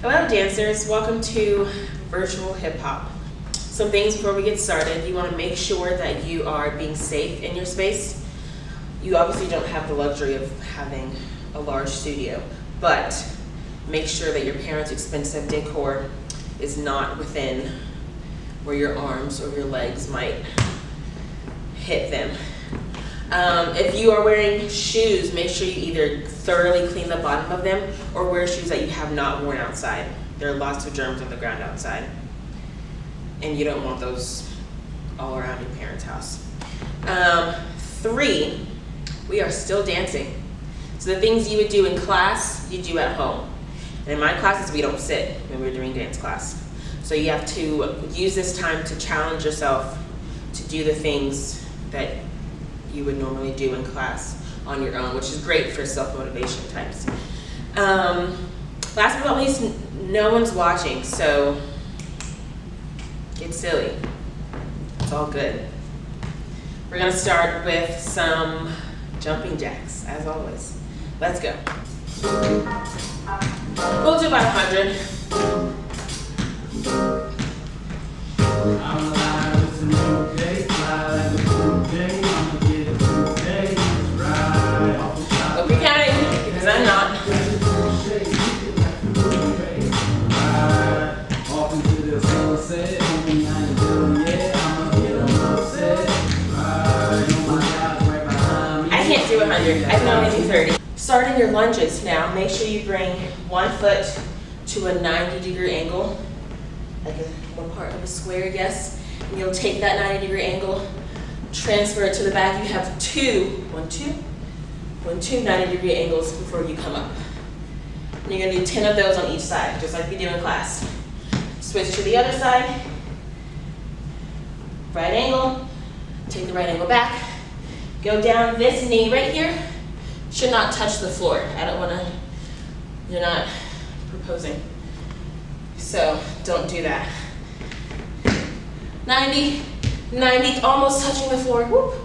Hello dancers, welcome to virtual hip hop. Some things before we get started. You want to make sure that you are being safe in your space. You obviously don't have the luxury of having a large studio, but make sure that your parents' expensive decor is not within where your arms or your legs might hit them. If you are wearing shoes, make sure you either thoroughly clean the bottom of them or wear shoes that you have not worn outside. There are lots of germs on the ground outside, and you don't want those all around your parents' house. 3, we are still dancing. So the things you would do in class, you do at home. And in my classes, we don't sit when we're doing dance class. So you have to use this time to challenge yourself to do the things that you would normally do in class on your own, which is great for self-motivation types. Last but not least, no one's watching, so get silly. It's all good. We're gonna start with some jumping jacks, as always. Let's go. We'll do about 100. Hope you're counting, because I'm not. I can't do 100, I can only do 30. Starting your lunges now, make sure you bring one foot to a 90-degree angle, like one part of a square, yes. And you'll take that 90-degree angle, transfer it to the back. You have two 90-degree angles before you come up. And you're gonna do 10 of those on each side, just like we do in class. Switch to the other side, right angle, take the right angle back, go down. This knee right here should not touch the floor. I don't wanna, you're not proposing. So don't do that. 90, almost touching the floor, whoop.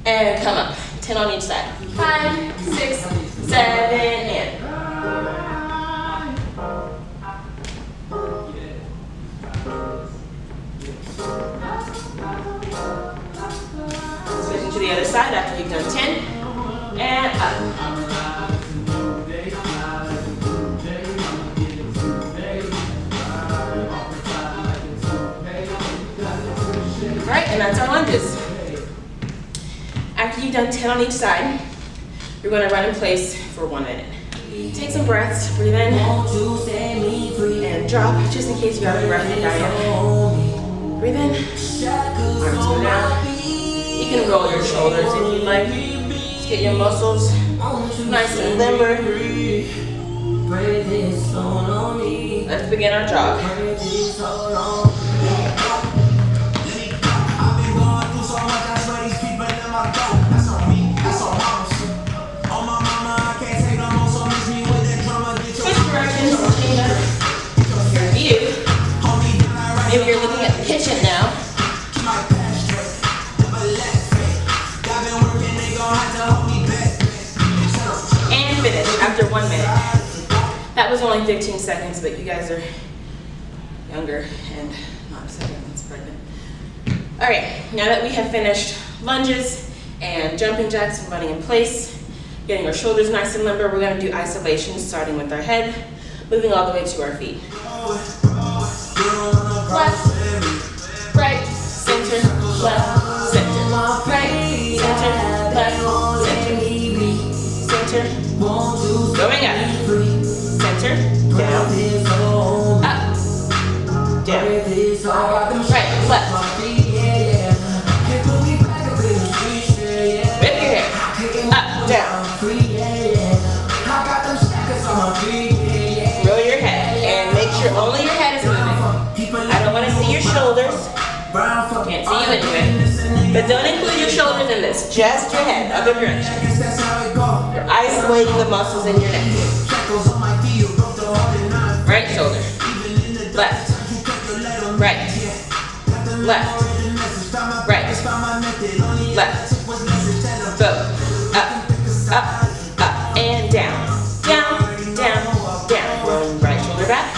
And come up, 10 on each side. 5, 6, 7, and. Switching to the other side after you've done 10, and up. Right, and that's our lunges. After you've done 10 on each side, you're going to run in place for 1 minute. Take some breaths, breathe in, and drop, just in case you have a breath diet. Breathe in, arms go down. You can roll your shoulders if you'd like. Just get your muscles nice and limber. Let's begin our jog. Maybe you're looking at the kitchen now. And finish after 1 minute. That was only 15 seconds, but you guys are younger and not 7 months pregnant. All right, now that we have finished lunges and jumping jacks and running in place, getting our shoulders nice and limber, we're gonna do isolation, starting with our head, moving all the way to our feet. Left, right, center, left, center, right, center, left, center, going up, center, down, up, down, right, left, whip your hair, up, down, roll your head, and make sure only your head is moving. I don't want to see your shoulders. Can't see you anyway. But don't include your shoulders in this. Just your head, other direction. You're isolating the muscles in your neck. Right shoulder. Left. Right. Left. Right. Left. Both. Up. Up. Up. And down. Down. Down. Down. Right shoulder back.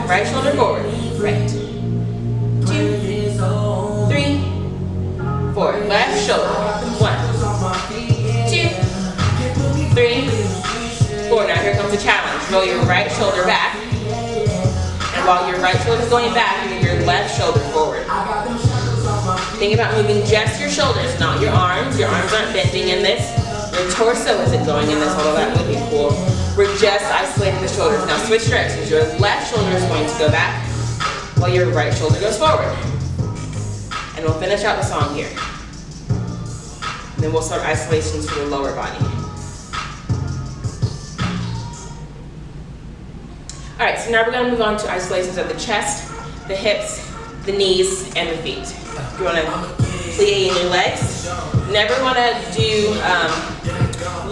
right shoulder forward, right. 2, 3, 4. Left shoulder. 1, 2, 3, 4. Now here comes the challenge. Roll your right shoulder back. And while your right shoulder is going back, move your left shoulder forward. Think about moving just your shoulders, not your arms. Your arms aren't bending in this. Your torso isn't going in this, although that would be cool. We're just isolating the shoulders. Now switch directions. Your left shoulder is going to go back while your right shoulder goes forward. And we'll finish out the song here. And then we'll start isolations for the lower body. All right, so now we're gonna move on to isolations of the chest, the hips, the knees, and the feet. You wanna plie in your legs. Never wanna do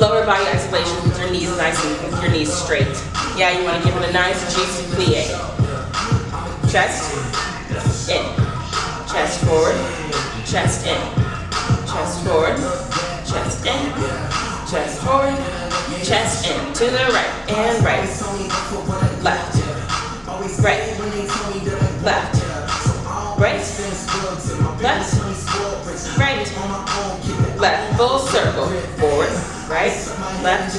lower body isolations with your knees nice and with your knees straight. Yeah, you wanna give them a nice juicy plie. Chest, in. Chest forward, chest in. Chest forward, chest in. Chest forward, chest in. To the right and right. Left, right, left, right, left, right, left, full circle, forward, right, left,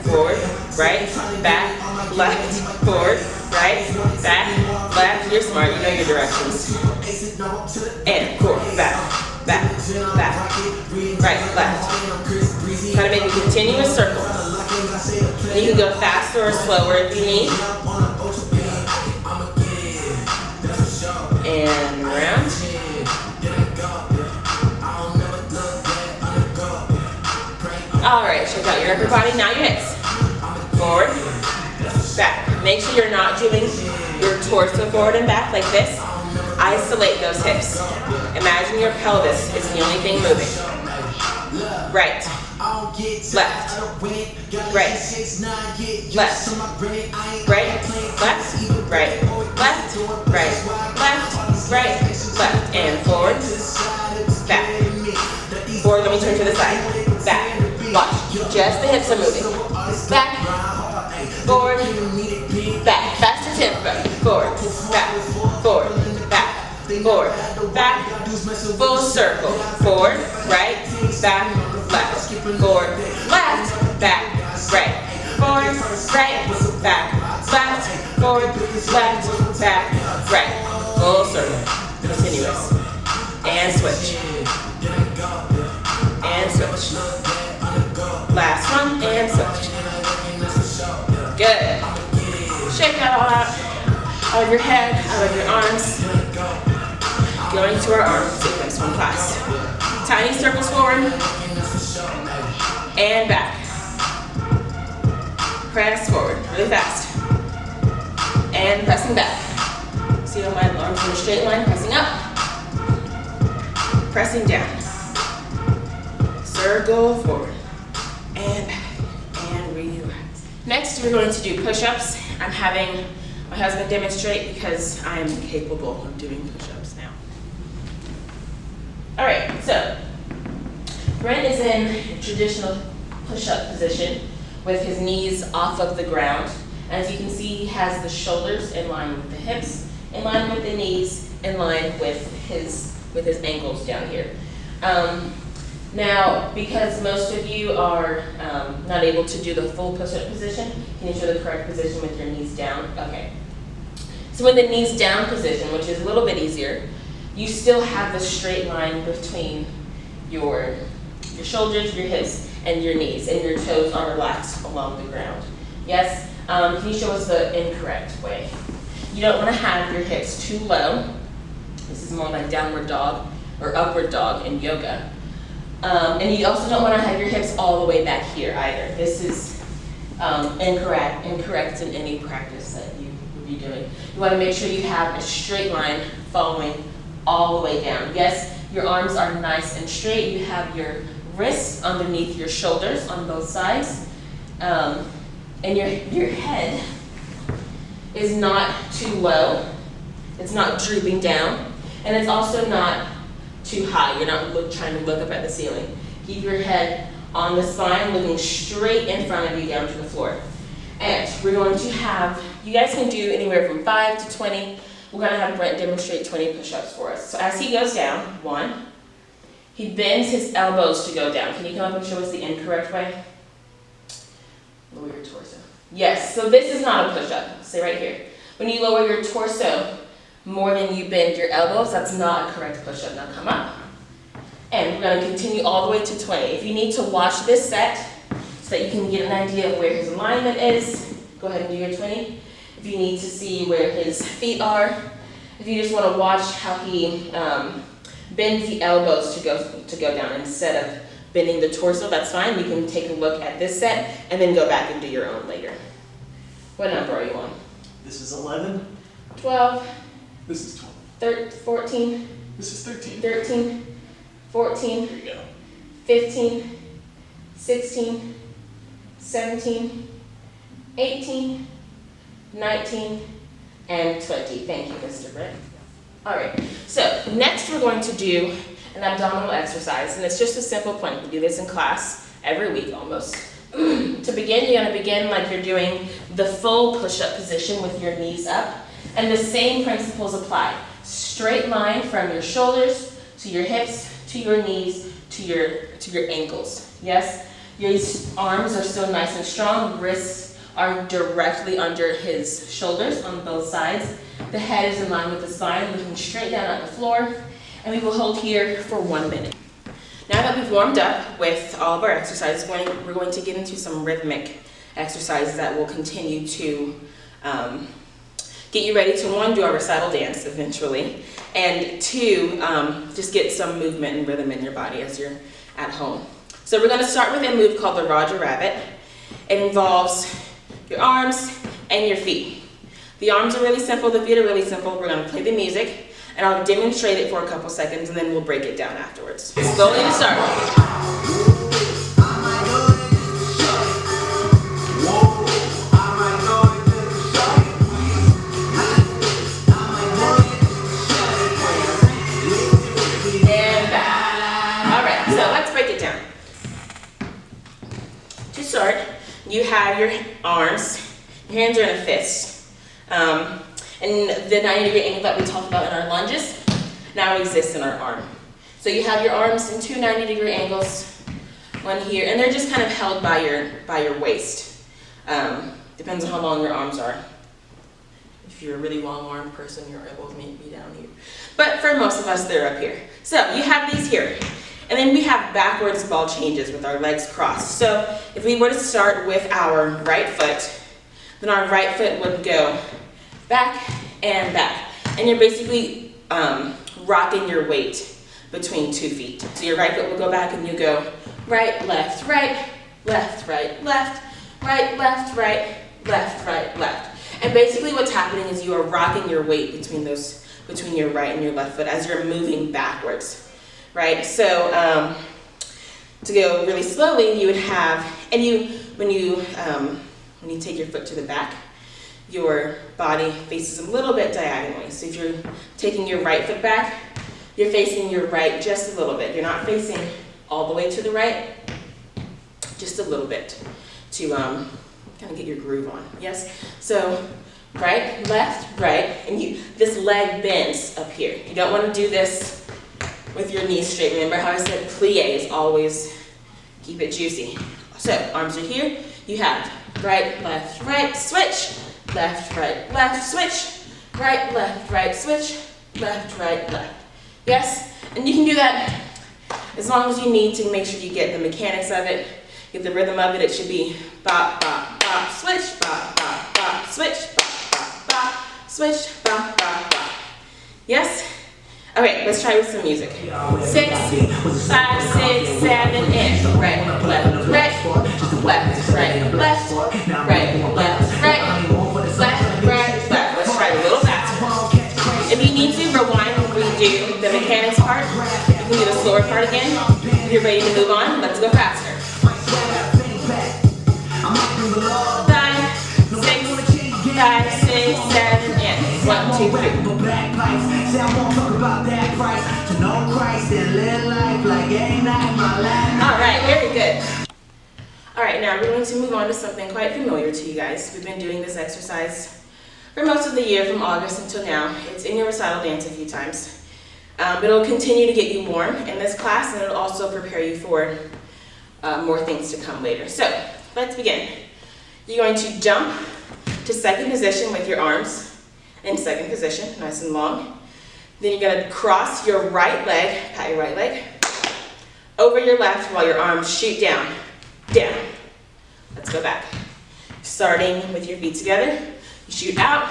forward, right, back, left, forward, right, back, left. You're smart, you know your directions. And forward, back, back, back, right, left. Try to make a continuous circle. You can go faster or slower if you need. And round. Alright, check out your upper body, now your hips. Forward, back. Make sure you're not doing your torso forward and back like this. Isolate those hips. Imagine your pelvis is the only thing moving. Right. Left, right, left, right, left, right, left, right, left, right, left, and forward, back, forward. Let me turn to the side, back, watch, just the hips are moving, back, forward, back, faster tempo, forward, back, forward, back, forward, back, full circle, forward, right, back, left, forward, left, back, right, forward, right, back, left, forward, left, back, right, full circle, continuous, and switch, and switch, last one, and switch, good, shake that all out of your head, out of your arms, going to our arm sequence from class, tiny circles forward, and back. Press forward really fast. And pressing back. See how my arms in a straight line, pressing up. Pressing down. Circle forward. And back. And relax. Next, we're going to do push-ups. I'm having my husband demonstrate because I'm capable of doing push-ups now. All right, so Brent is in traditional push-up position with his knees off of the ground. As you can see, he has the shoulders in line with the hips, in line with the knees, in line with his ankles down here. Now, because most of you are not able to do the full push-up position, can you show the correct position with your knees down? Okay. So in the knees down position, which is a little bit easier, you still have the straight line between your shoulders, your hips, and your knees, and your toes are relaxed along the ground. Yes? Can you show us the incorrect way? You don't want to have your hips too low. This is more like downward dog or upward dog in yoga. And you also don't want to have your hips all the way back here either. This is incorrect in any practice that you would be doing. You want to make sure you have a straight line following all the way down. Yes, your arms are nice and straight. You have your wrists underneath your shoulders on both sides. And your head is not too low. It's not drooping down. And it's also not too high. You're not trying to look up at the ceiling. Keep your head on the spine, looking straight in front of you down to the floor. And we're going to have You guys can do anywhere from 5 to 20. We're going to have Brent demonstrate 20 push-ups for us. So as he goes down, 1, he bends his elbows to go down. Can you come up and show us the incorrect way? Lower your torso. Yes, so this is not a push-up. Stay right here. When you lower your torso more than you bend your elbows, that's not a correct push-up. Now come up. And we're going to continue all the way to 20. If you need to watch this set so that you can get an idea of where his alignment is, go ahead and do your 20. If you need to see where his feet are, if you just want to watch how he bends the elbows to go down instead of bending the torso, that's fine. You can take a look at this set and then go back and do your own later. What number are you on? This is 11. 12. This is 12. 14. This is 13. 13. 14. There you go. 15. 16. 17. 18. 19. And 20. Thank you, Mr. Brett. All right, so next we're going to do an abdominal exercise, and it's just a simple plank. We do this in class every week almost. To begin, you're going to begin like you're doing the full push-up position with your knees up, and the same principles apply. Straight line from your shoulders to your hips to your knees to your ankles. Yes, your arms are still nice and strong. Wrists are directly under his shoulders on both sides. The head is in line with the spine, looking straight down at the floor, and we will hold here for 1 minute. Now that we've warmed up with all of our exercises, we're going to get into some rhythmic exercises that will continue to get you ready to, 1, do our recital dance eventually, and 2, just get some movement and rhythm in your body as you're at home. So we're going to start with a move called the Roger Rabbit. It involves your arms and your feet. The arms are really simple, the feet are really simple. We're going to play the music, and I'll demonstrate it for a couple seconds, and then we'll break it down afterwards. Slowly to start. And back. All right, so let's break it down. To start, you have your arms, your hands are in a fist. And the 90-degree angle that we talked about in our lunges now exists in our arm. So you have your arms in 2 90-degree angles, one here, and they're just kind of held by your waist. Depends on how long your arms are. If you're a really long-armed person, your elbows may be down here. But for most of us, they're up here. So you have these here. And then we have backwards ball changes with our legs crossed. So if we were to start with our right foot, then our right foot would go back and back. And you're basically rocking your weight between 2 feet. So your right foot will go back and you go right, left, right, left, right, left, right, left, right, left, right, left. And basically what's happening is you are rocking your weight between your right and your left foot as you're moving backwards, right? So to go really slowly, you would have, and when you take your foot to the back, your body faces a little bit diagonally. So if you're taking your right foot back, you're facing your right just a little bit. You're not facing all the way to the right, just a little bit to kind of get your groove on. Yes? So right, left, right, and this leg bends up here. You don't want to do this with your knees straight. Remember how I said plie is always keep it juicy. So arms are here. You have right, switch, left, switch, right, switch, left, left. Yes? And you can do that as long as you need to make sure you get the mechanics of it, get the rhythm of it. It should be bop, bop, bop, switch, bop, bop, bop, switch, bop, bop, bop, switch, bop, bop, bop. Yes? Okay, let's try with some music. 6, 5, 6, 7, and right, left, right, left, right, left, right, left, right, left. Let's try a little faster. If you need to, rewind and redo the mechanics part. You can do the slower part again. If you're ready to move on, let's go faster. 5, 6, 7, and 1, 2, 3. Alright, very good. Alright, now we're going to move on to something quite familiar to you guys. We've been doing this exercise for most of the year from August until now. It's in your recital dance a few times. But it'll continue to get you warm in this class, and it'll also prepare you for more things to come later. So let's begin. You're going to jump to second position with your arms in second position, nice and long. Then you're going to cross your right leg, pat your right leg, over your left while your arms shoot down, down. Let's go back. Starting with your feet together, you shoot out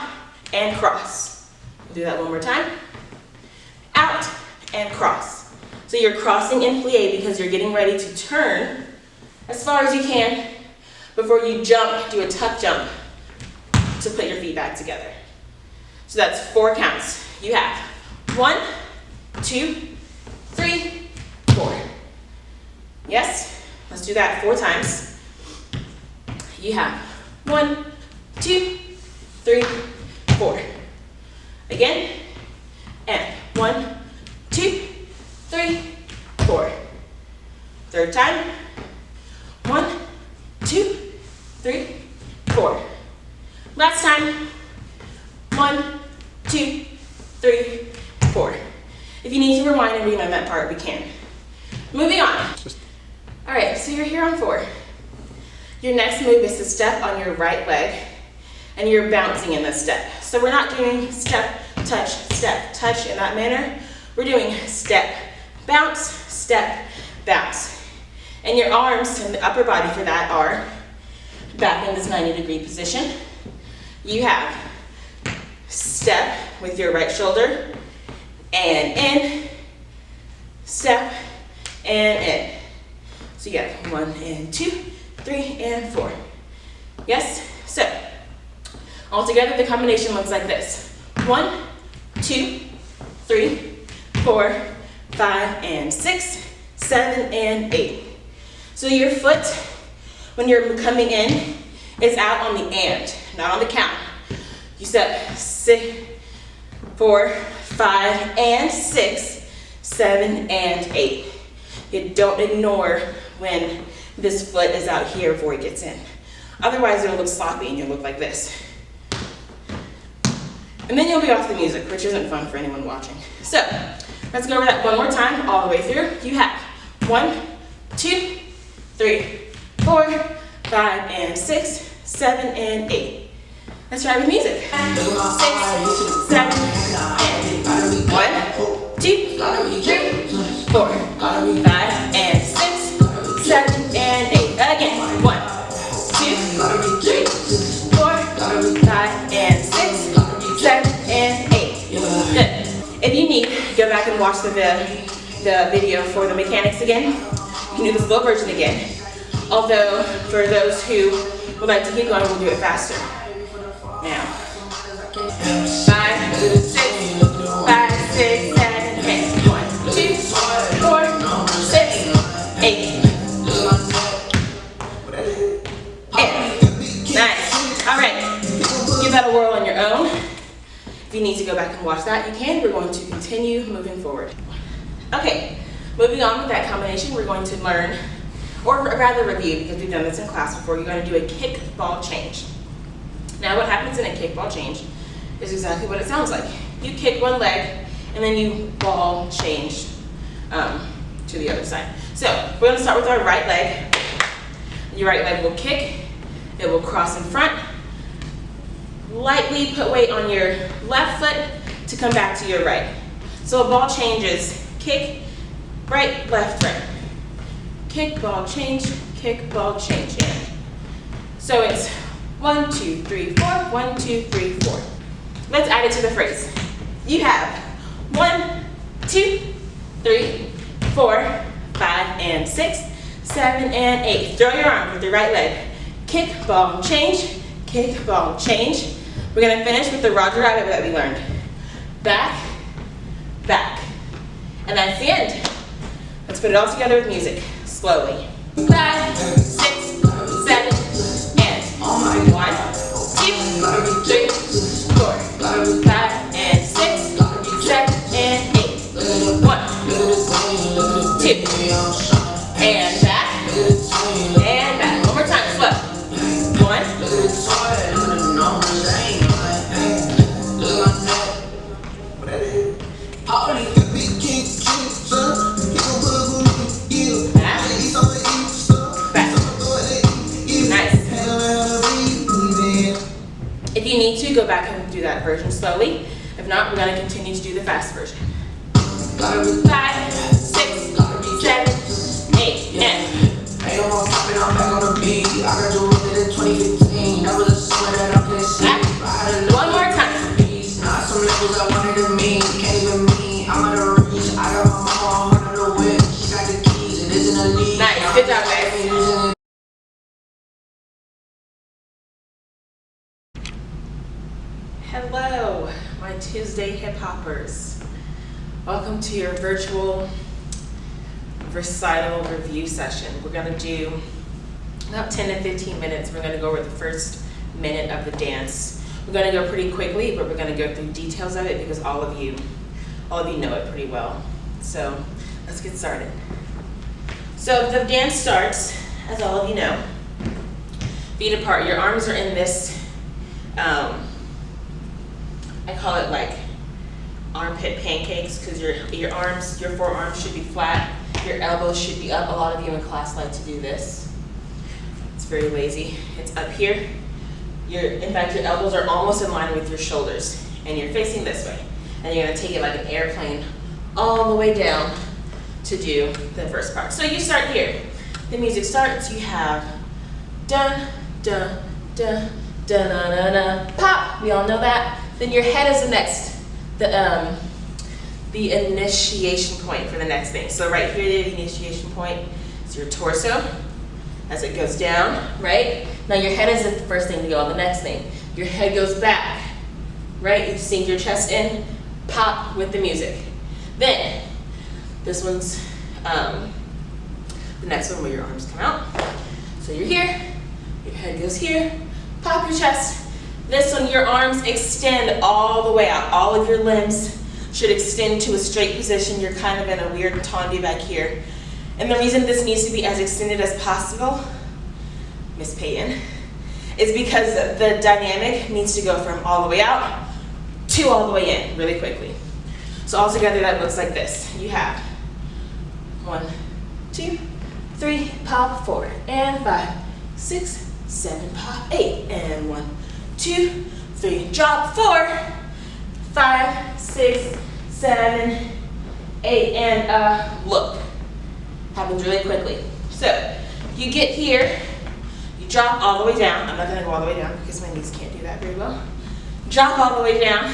and cross. We'll do that one more time. Out and cross. So you're crossing in plie because you're getting ready to turn as far as you can before you jump, do a tuck jump to put your feet back together. So that's 4 counts. You have 1, 2, 3, 4. Yes? Let's do that 4 times. You have 1, 2, 3, 4. Again, and 1, 2, 3, 4. Third time. 1, 2, 3, 4. Last time. 1, 2, 3, 4. If you need to rewind and relearn that part, we can. Moving on. All right, so you're here on 4. Your next move is to step on your right leg, and you're bouncing in this step. So we're not doing step, touch in that manner. We're doing step, bounce, bounce. And your arms and the upper body for that are back in this 90-degree position. You have step with your right shoulder, and in, step, and in. So you got 1 and 2, 3 and 4. Yes? So, all together the combination looks like this. 1, 2, 3, 4, 5 and 6, 7 and 8. So your foot, when you're coming in, is out on the and, not on the count. You step 6, 4, 5 and 6, 7 and 8. You don't ignore when this foot is out here before it gets in. Otherwise it'll look sloppy and you'll look like this. And then you'll be off the music, which isn't fun for anyone watching. So, let's go over that one more time, all the way through. You have 1, 2, 3, 4, 5 and 6, 7 and 8. Let's try with music. 6, 7, and 1, 2, 3, 4, 5 and 6, 7 and 8. Again. 1, 2, 3, 4, 5 and 6, 7 and 8. Good. If you need, go back and watch the video for the mechanics again. You can do the slow version again. Although, for those who would like to keep going, we'll do it faster. Now. 5, 6, 5, 6, 7, 8. 1, 2, 4, 6, 8. And. Nice. All right. Give that a whirl on your own. If you need to go back and watch that, you can. We're going to continue moving forward. Okay, moving on with that combination, we're going to learn, or rather review, because we've done this in class before, you're going to do a kick ball change. Now what happens in a kick ball change is exactly what it sounds like. You kick one leg, and then you ball change to the other side. So we're going to start with our right leg. Your right leg will kick, it will cross in front, lightly put weight on your left foot to come back to your right. So a ball change is kick, right, left, right. Kick, ball, change, kick, ball, change, and. So it's 1, 2, 3, 4, 1, 2, 3, 4. Let's add it to the phrase. You have 1, 2, 3, 4, 5 and 6, 7 and 8. Throw your arm with your right leg. Kick, ball, change, kick, ball, change. We're going to finish with the Roger Rabbit that we learned. Back, back. And that's the end. Let's put it all together with music, slowly. 5, 6, 7, and 1, 2, 3, 4, 5 and 6, 7 and 8. 1, 2, and back, and back. One more time, slow. 1, slowly. If not, we're gonna continue to do the fast version. 5, 6, 7, 8, and Ain't no more popping, I'm back on the beat. I got to run it in 2015. That was a summer that I couldn't see. one more time. Now some levels I wanted to meet. Can't even meet. I'm at a reach. I got my mama on the whip. She got the keys. It isn't a lead. Nice, good job, guys. Hello, my Tuesday hip hoppers. Welcome to your virtual recital review session. We're going to do about 10 to 15 minutes. We're going to go over the first minute of the dance. We're going to go pretty quickly, but we're going to go through details of it because all of you know it pretty well. So let's get started. So the dance starts, as all of you know, feet apart. Your arms are in this, I call it like armpit pancakes, because your forearms should be flat. Your elbows should be up. A lot of you in class like to do this. It's very lazy. It's up here. In fact, your elbows are almost in line with your shoulders, and you're facing this way. And you're gonna take it like an airplane all the way down to do the first part. So you start here. The music starts, you have dun, dun, dun, dun, dun, dun, dun, pop. We all know that. Then your head is the next, the initiation point for the next thing. So right here, the initiation point is your torso as it goes down, right? Now your head is the first thing to go on the next thing. Your head goes back, right? You sink your chest in, pop with the music. Then, this one's the next one where your arms come out. So you're here, your head goes here, pop your chest. This one, your arms extend all the way out. All of your limbs should extend to a straight position. You're kind of in a weird tendu back here. And the reason this needs to be as extended as possible, Miss Payton, is because the dynamic needs to go from all the way out to all the way in really quickly. So all together that looks like this. You have 1, 2, 3, pop, 4, and 5, 6, 7, pop, 8, and 1, 2, 3, drop, 4, 5, 6, 7, 8, and look. Happens really quickly. So you get here, you drop all the way down. I'm not gonna go all the way down because my knees can't do that very well. Drop all the way down.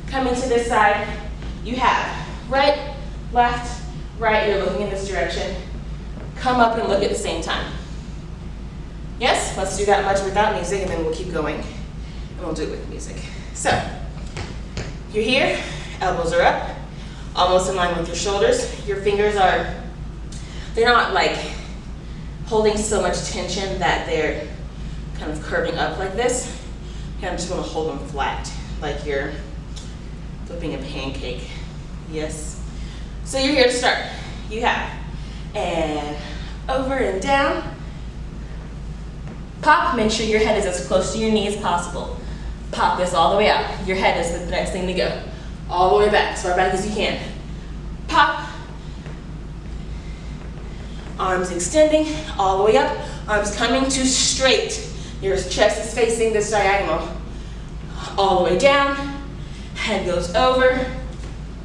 Coming to this side, you have right, left, right. You're looking in this direction. Come up and look at the same time. Yes, let's do that much without music, and then we'll keep going, and we'll do it with music. So you're here, elbows are up, almost in line with your shoulders. Your fingers they're not like holding so much tension that they're kind of curving up like this. You kind of just want to hold them flat, like you're flipping a pancake. Yes. So you're here to start. You have, and over and down. Pop, make sure your head is as close to your knee as possible. Pop this all the way out. Your head is the next thing to go. All the way back, as far back as you can. Pop. Arms extending all the way up. Arms coming to straight. Your chest is facing this diagonal. All the way down. Head goes over.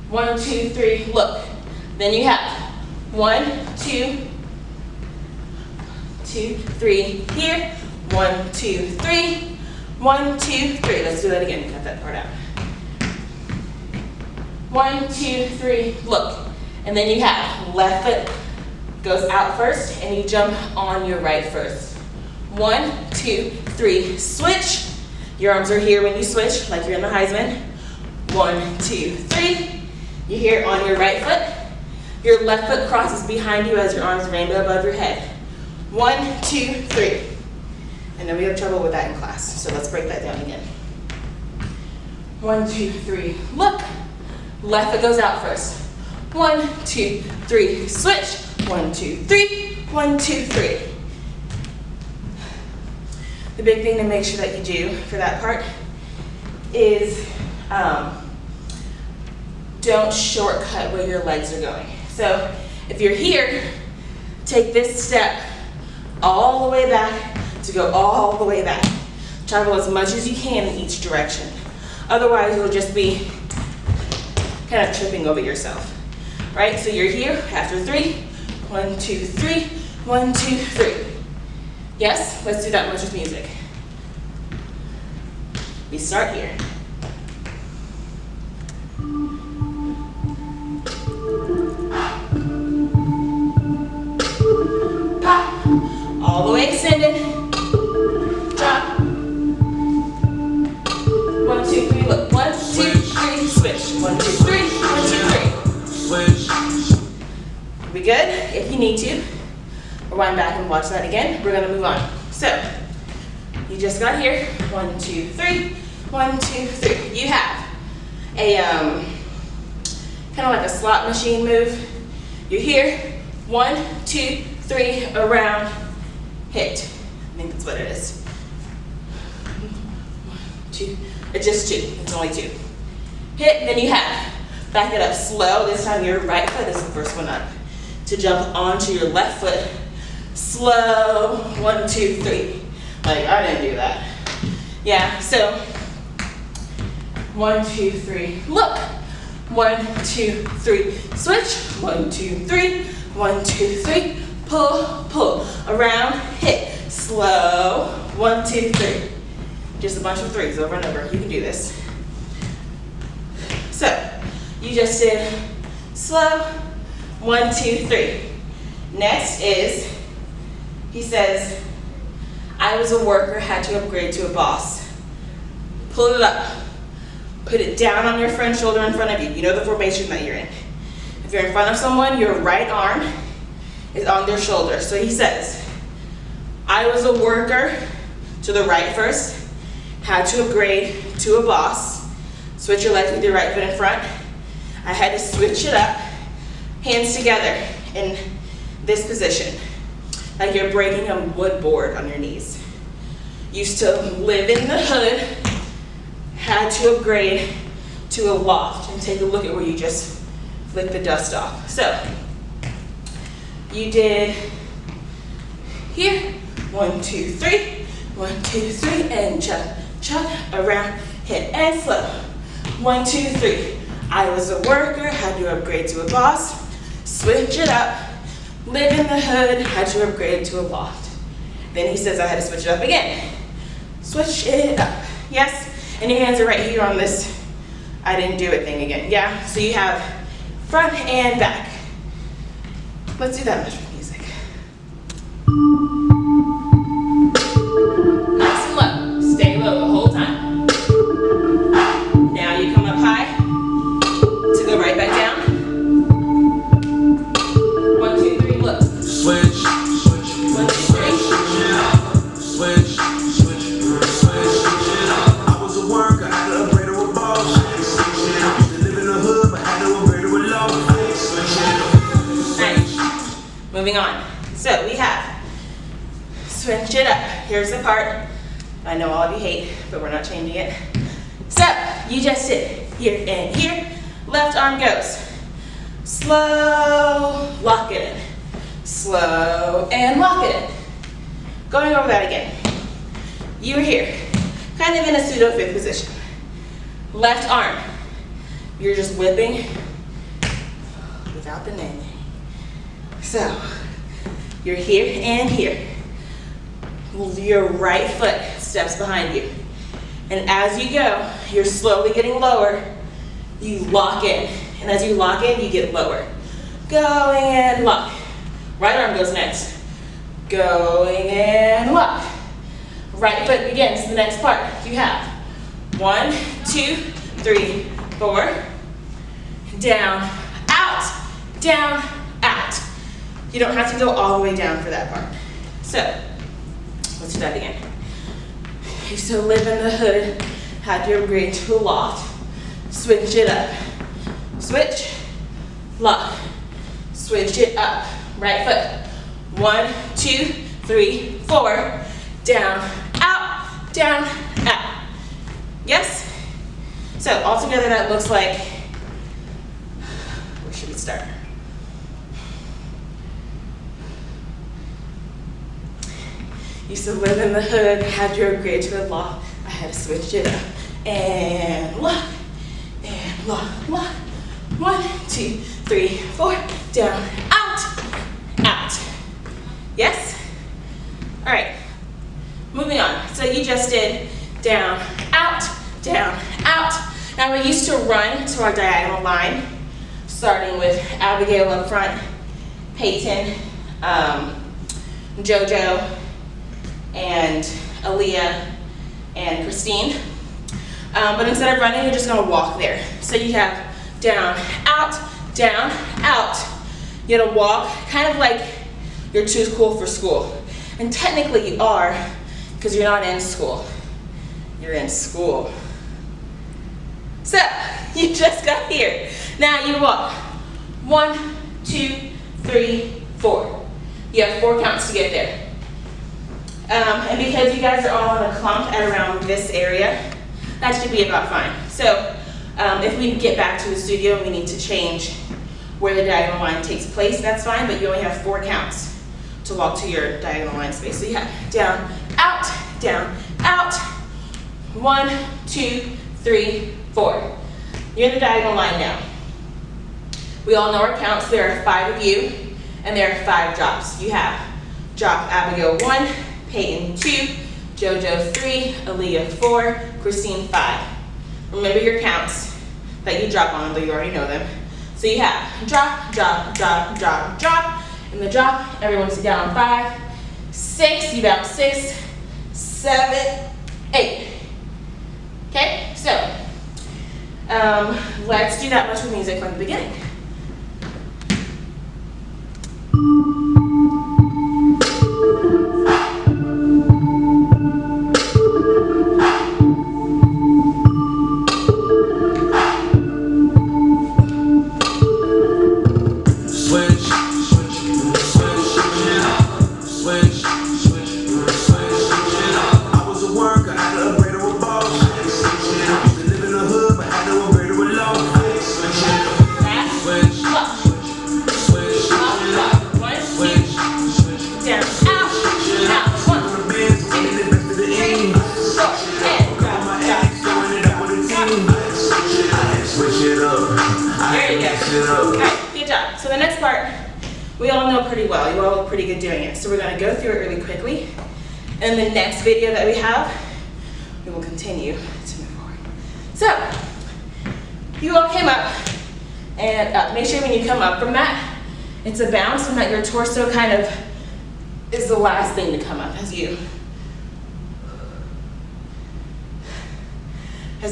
1, 2, 3, look. Then you have 1, 2, 2, 3 here. 1, 2, 3. 1, 2, 3. Let's do that again. Cut that part out. 1, 2, 3. Look. And then you have left foot goes out first, and you jump on your right first. 1, 2, 3. Switch. Your arms are here when you switch, like you're in the Heisman. 1, 2, 3. You're here on your right foot. Your left foot crosses behind you as your arms rainbow above your head. 1, 2, 3. And then we have trouble with that in class, so let's break that down again. 1, 2, 3, look. Left foot goes out first. 1, 2, 3, switch. 1, 2, 3, 1, 2, 3. The big thing to make sure that you do for that part is don't shortcut where your legs are going. So if you're here, take this step all the way back to go all the way back. Travel as much as you can in each direction. Otherwise, you'll just be kind of tripping over yourself. Right? So you're here after 3. 1, 2, 3. 1, 2, 3. Yes? Let's do that much with music. We start here. Pop. All the way extended. Drop. 1, 2, 3. Look. 1, 2, 3. Switch. 1, 2, 3. 1, 2, 3. Switch. We good? If you need to, rewind back and watch that again. We're gonna move on. So, you just got here. 1, 2, 3. 1, 2, 3. You have a kind of like a slot machine move. You're here. 1, 2, 3. Around. Hit. I think that's what it is. 1, 2. It's just 2. It's only 2. Hit. Then you have. Back it up slow. This time your right foot is the first one up. To jump onto your left foot. Slow. 1, 2, 3. Like, I didn't do that. Yeah, so 1, 2, 3. Look. 1, 2, 3. Switch. 1, 2, 3. 1, 2, 3. Pull, pull. Around, hit. Slow. 1, 2, 3. Just a bunch of 3s over and over. You can do this. So, you just did slow. 1, 2, 3. Next is, he says, I was a worker, had to upgrade to a boss. Pull it up. Put it down on your front shoulder in front of you. You know the formation that you're in. If you're in front of someone, your right arm is on their shoulder. So he says, I was a worker, to the right first, had to upgrade to a boss. Switch your legs with your right foot in front. I had to switch it up, hands together in this position, like you're breaking a wood board on your knees. Used to live in the hood, had to upgrade to a loft, and take a look at where you just flick the dust off. So, you did here, 1, 2, 3, 1, 2, 3, and chop, chop, around, hit, and slow. 1, 2, 3. I was a worker, had to upgrade to a boss, switch it up, live in the hood, had to upgrade to a loft. Then he says I had to switch it up again. Switch it up, yes? And your hands are right here on this I didn't do it thing again, yeah? So you have front and back. Let's do that much with music. Nice and low, stay low the whole time. Now you come up high, to go right back down. 1, 2, 3, look. Switch, switch, 1, 2, 3. switch, switch, switch. I was a worker, had to upgrade to a boss. Used to live in the hood, but had to upgrade to a loft. Nice. Moving on. So we have switch it up. Here's the part I know all of you hate, but we're not changing it. So you just did here and here. Left arm goes. Slow, lock it in. Slow and lock it in. Going over that again. You're here, kind of in a pseudo fifth position. Left arm, you're just whipping without the nay. So, you're here and here. Your right foot steps behind you. And as you go, you're slowly getting lower. You lock in. And as you lock in, you get lower. Going and lock. Right arm goes next. Going and lock. Right foot begins the next part. You have 1, 2, 3, 4. Down, out, down, out. You don't have to go all the way down for that part. So, let's do that again. You still live in the hood, had to upgrade to a loft. Switch it up. Switch, lock. Switch it up. Right foot. 1, 2, 3, 4. Down, out, down, out. Yes? So altogether that looks like, where should we start? Used to live in the hood, had to upgrade to a loft. I had to switch it up and lock, and lock, lock. 1, 2, 3, 4, down, out, out. Yes? All right, moving on. So you just did down, out, down, out. Now we used to run to our diagonal line, starting with Abigail up front, Peyton, JoJo, and Aaliyah, and Christine. But instead of running, you're just gonna walk there. So you have down, out, down, out. You're gonna walk kind of like you're too cool for school. And technically you are, because you're not in school. You're in school. So, you just got here. Now you walk. 1, 2, 3, 4. You have 4 counts to get there. And because you guys are all in a clump at around this area, that should be about fine. So, if we get back to the studio and we need to change where the diagonal line takes place, that's fine, but you only have 4 counts to walk to your diagonal line space. So you have down, out, down, out. 1, 2, 3, 4. You're in the diagonal line now. We all know our counts. There are 5 of you, and there are 5 drops. You have drop Abigail 1, Peyton 2, JoJo 3, Aaliyah 4, Christine 5. Remember your counts that you drop on, though you already know them. So you have drop, drop, drop, drop, drop. In the drop, everyone sit down on 5, 6, you bounce 6, 7, 8. Okay, so let's do that much with music from the beginning. Pretty good doing it. So we're going to go through it really quickly. And the next video that we have, we will continue to move forward. So, you all came up and make sure when you come up from that, it's a bounce and that your torso kind of is the last thing to come up as you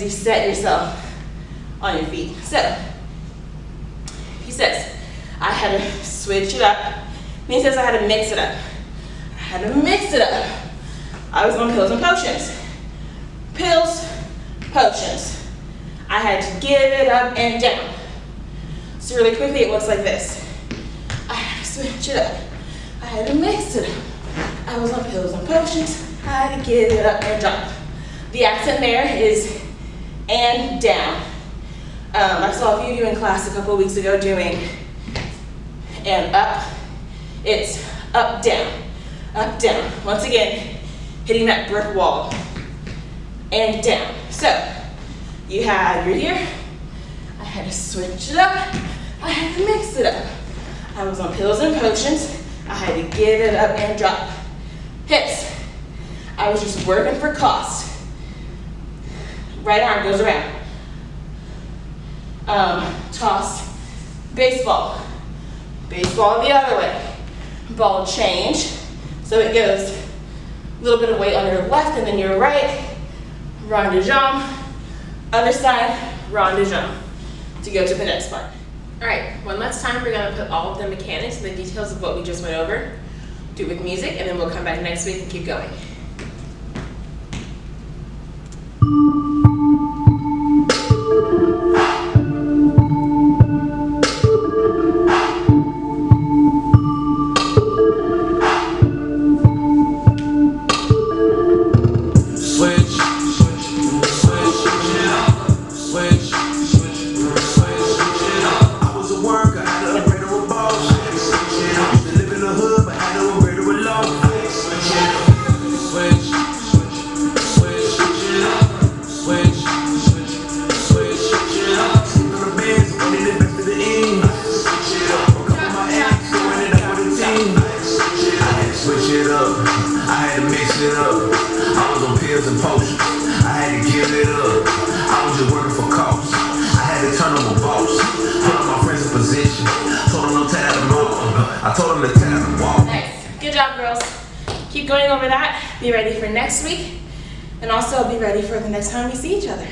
set yourself on your feet. So, he says, I had to switch it up. He says I had to mix it up. I had to mix it up. I was on pills and potions. Pills, potions. I had to give it up and down. So really quickly it looks like this. I had to switch it up. I had to mix it up. I was on pills and potions. I had to give it up and drop. The accent there is and down. I saw a few of you in class a couple of weeks ago doing and up. It's up, down, up, down. Once again, hitting that brick wall and down. So you had your here. I had to switch it up. I had to mix it up. I was on pills and potions. I had to give it up and drop. Hips. I was just working for cost. Right arm goes around. Toss. Baseball. Baseball the other way. Ball change, so it goes a little bit of weight on your left and then your right, rond de jambe, other side, rond de jambe, to go to the next part. All right, one last time, we're gonna put all of the mechanics and the details of what we just went over, do it with music, and then we'll come back next week and keep going. Switch. boss. Put all my friends in position. Told them no tab them all. I told them to tab them all. Nice. Good job, girls. Keep going over that. Be ready for next week. And also be ready for the next time we see each other.